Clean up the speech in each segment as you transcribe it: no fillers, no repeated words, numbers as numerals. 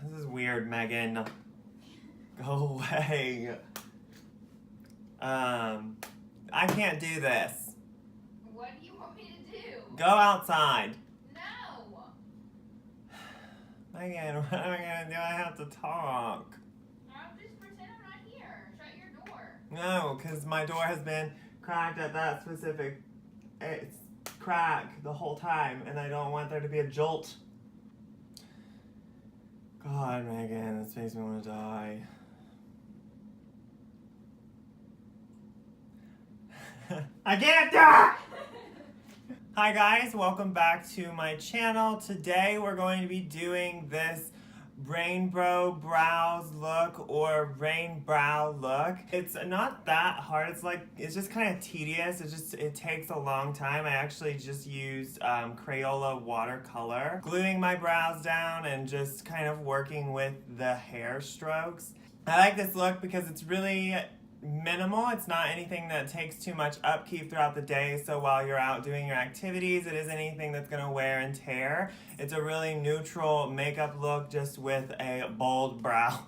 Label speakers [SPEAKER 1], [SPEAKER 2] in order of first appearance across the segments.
[SPEAKER 1] This is weird, Megan. Go away. I can't do this.
[SPEAKER 2] What do you want me to do?
[SPEAKER 1] Go outside.
[SPEAKER 2] No.
[SPEAKER 1] Megan, what am I gonna do? I have to talk.
[SPEAKER 2] I'll just pretend I'm not here. Shut your door.
[SPEAKER 1] No, because my door has been cracked at that specific crack the whole time, and I don't want there to be a jolt. God, Megan, this makes me want to die. I can't die! Hi guys, welcome back to my channel. Today we're going to be doing this Rainbrow'S look or Rainbrow look. It's not that hard. It's just kind of tedious. It takes a long time. I actually just used Crayloa watercolor, gluing my brows down and just kind of working with the hair strokes. I like this look because it's really minimal. It's not anything that takes too much upkeep throughout the day, so while you're out doing your activities, it isn't anything that's going to wear and tear. It's a really neutral makeup look just with a bold brow,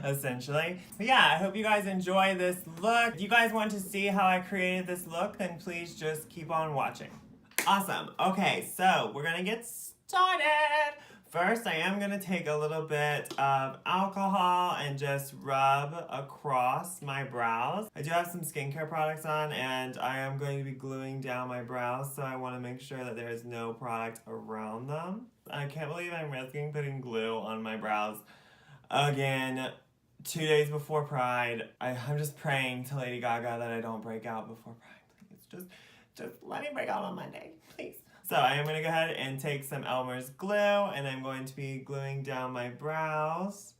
[SPEAKER 1] essentially. But yeah, I hope you guys enjoy this look. If you guys want to see how I created this look, then please just keep on watching. Awesome. Okay, so we're going to get started. First, I am going to take a little bit of alcohol and just rub across my brows. I do have some skincare products on, and I am going to be gluing down my brows, so I want to make sure that there is no product around them. I can't believe I'm risking putting glue on my brows again 2 days before Pride. I'm just praying to Lady Gaga that I don't break out before Pride. Please, just let me break out on Monday, please. So I am going to go ahead and take some Elmer's glue, and I'm going to be gluing down my brows.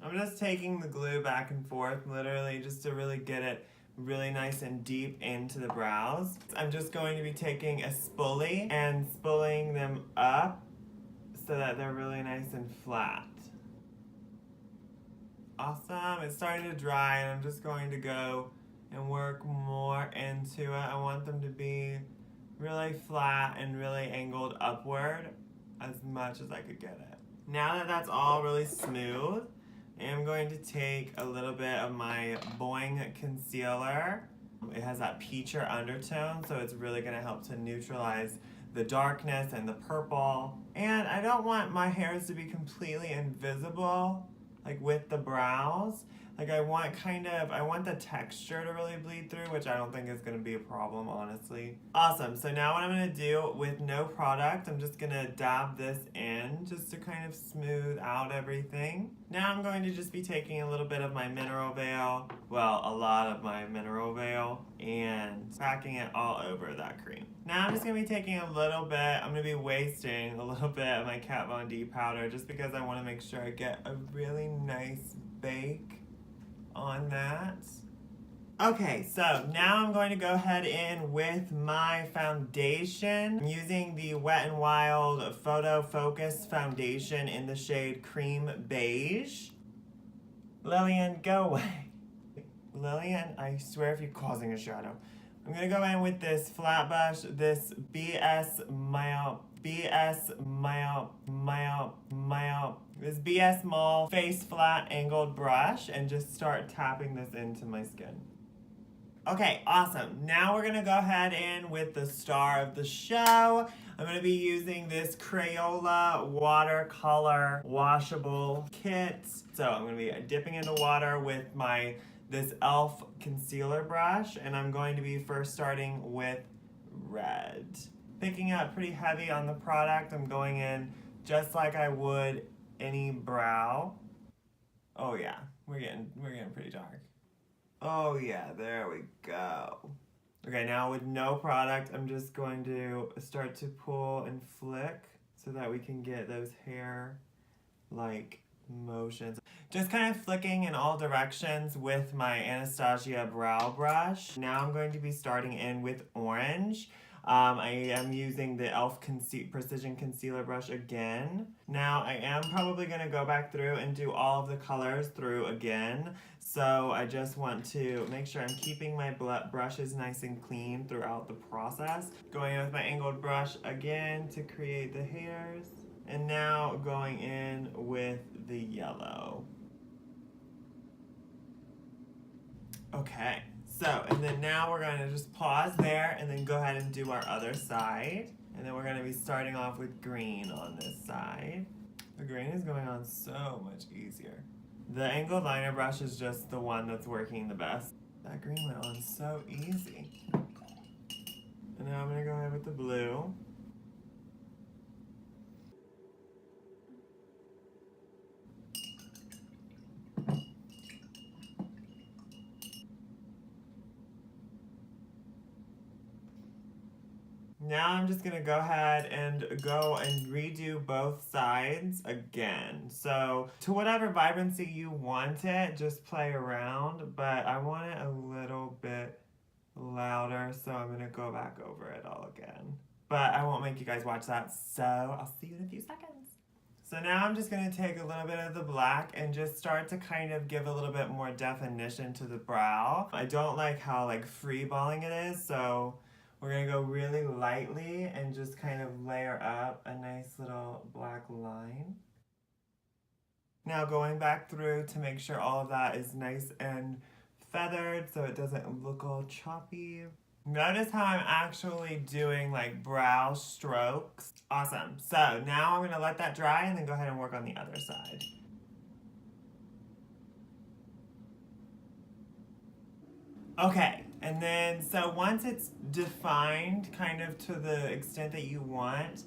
[SPEAKER 1] I'm just taking the glue back and forth, literally, just to really get it really nice and deep into the brows. I'm just going to be taking a spoolie and spooling them up so that they're really nice and flat. Awesome. It's starting to dry, and I'm just going to go and work more into it. I want them to be really flat and really angled upward as much as I could get it. Now that that's all really smooth, I'm going to take a little bit of my Boing concealer. It has that peacher undertone, so it's really going to help to neutralize the darkness and the purple. And I don't want my hairs to be completely invisible, like with the brows. Like I want the texture to really bleed through, which I don't think is going to be a problem, honestly. Awesome. So now what I'm going to do with no product, I'm just going to dab this in just to kind of smooth out everything. Now I'm going to just be taking a little bit of my mineral veil, well, a lot of my mineral veil, and packing it all over that cream. Now I'm just going to be taking a little bit, I'm going to be wasting a little bit of my Kat Von D powder just because I want to make sure I get a really nice bake on that. Okay, so now I'm going to go ahead in with my foundation. I'm using the Wet n Wild Photo Focus foundation in the shade Cream Beige. Lillian, go away. Lillian, I swear if you're causing a shadow. I'm going to go in with this flat brush, this BS Mall face flat angled brush, and just start tapping this into my skin. Okay, awesome. Now we're gonna go ahead in with the star of the show. I'm gonna be using this Crayloa Watercolor Washable kit. So I'm gonna be dipping into water with this e.l.f. concealer brush, and I'm going to be first starting with red. Picking up pretty heavy on the product, I'm going in just like I would any brow. Oh yeah, we're getting pretty dark. Oh yeah, there we go. Okay, now with no product, I'm just going to start to pull and flick so that we can get those hair like motions. Just kind of flicking in all directions with my Anastasia brow brush. Now I'm going to be starting in with orange. I am using the e.l.f. Precision Concealer brush again. Now I am probably going to go back through and do all of the colors through again. So I just want to make sure I'm keeping my brushes nice and clean throughout the process. Going in with my angled brush again to create the hairs. And now going in with with the yellow. Okay, so, and then now we're going to just pause there and then go ahead and do our other side. And then we're going to be starting off with green on this side. The green is going on so much easier. The angled liner brush is just the one that's working the best. That green went on so easy. And now I'm going to go ahead with the blue. Now I'm just gonna go ahead and go and redo both sides again. So to whatever vibrancy you want it, just play around, but I want it a little bit louder, so I'm gonna go back over it all again. But I won't make you guys watch that, so I'll see you in a few seconds. So now I'm just gonna take a little bit of the black and just start to kind of give a little bit more definition to the brow. I don't like how like free balling it is, so we're gonna go really lightly and just kind of layer up a nice little black line. Now going back through to make sure all of that is nice and feathered so it doesn't look all choppy. Notice how I'm actually doing like brow strokes. Awesome. So now I'm gonna let that dry and then go ahead and work on the other side. Okay, and then so once it's defined kind of to the extent that you want,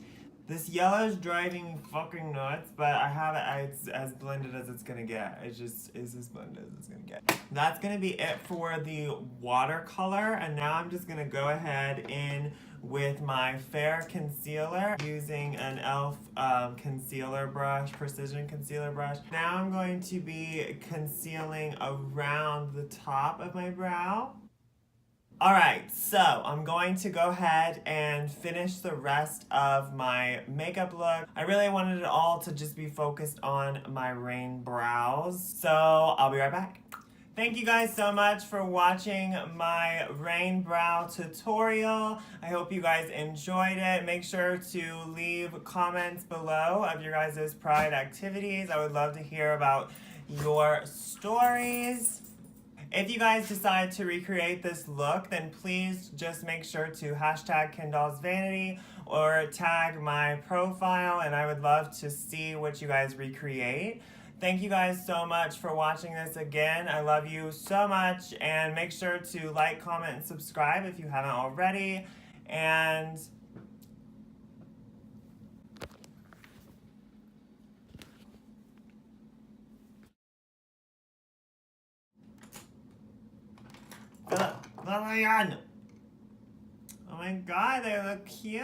[SPEAKER 1] this yellow is driving me fucking nuts, but I have it as blended as it's gonna get. It just is as blended as it's gonna get. That's gonna be it for the watercolor, and now I'm just gonna go ahead in with my fair concealer using an e.l.f. Concealer brush, precision concealer brush. Now I'm going to be concealing around the top of my brow. Alright, so I'm going to go ahead and finish the rest of my makeup look. I really wanted it all to just be focused on my Rainbrow'S, so I'll be right back. Thank you guys so much for watching my Rainbrow tutorial. I hope you guys enjoyed it. Make sure to leave comments below of your guys' pride activities. I would love to hear about your stories. If you guys decide to recreate this look, then please just make sure to hashtag KendallsVanity or tag my profile, and I would love to see what you guys recreate. Thank you guys so much for watching this again. I love you so much, and make sure to like, comment, and subscribe if you haven't already. And Lillian! Oh my god, they look cute!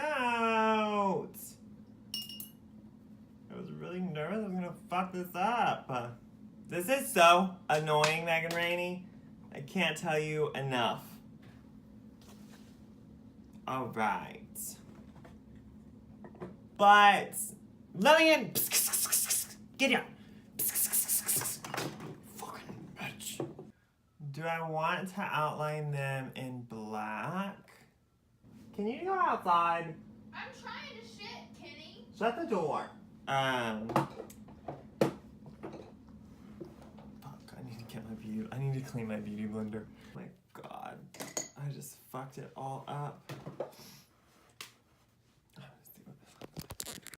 [SPEAKER 1] I was really nervous I was gonna fuck this up. This is so annoying, Megan Rainey. I can't tell you enough. Alright. But, Lillian! Get here! Fucking bitch. Do I want to outline them in black? Can you go outside?
[SPEAKER 2] I'm trying to shit, Kenny.
[SPEAKER 1] Shut the door. Fuck, I need to clean my beauty blender. My god, I just fucked it all up.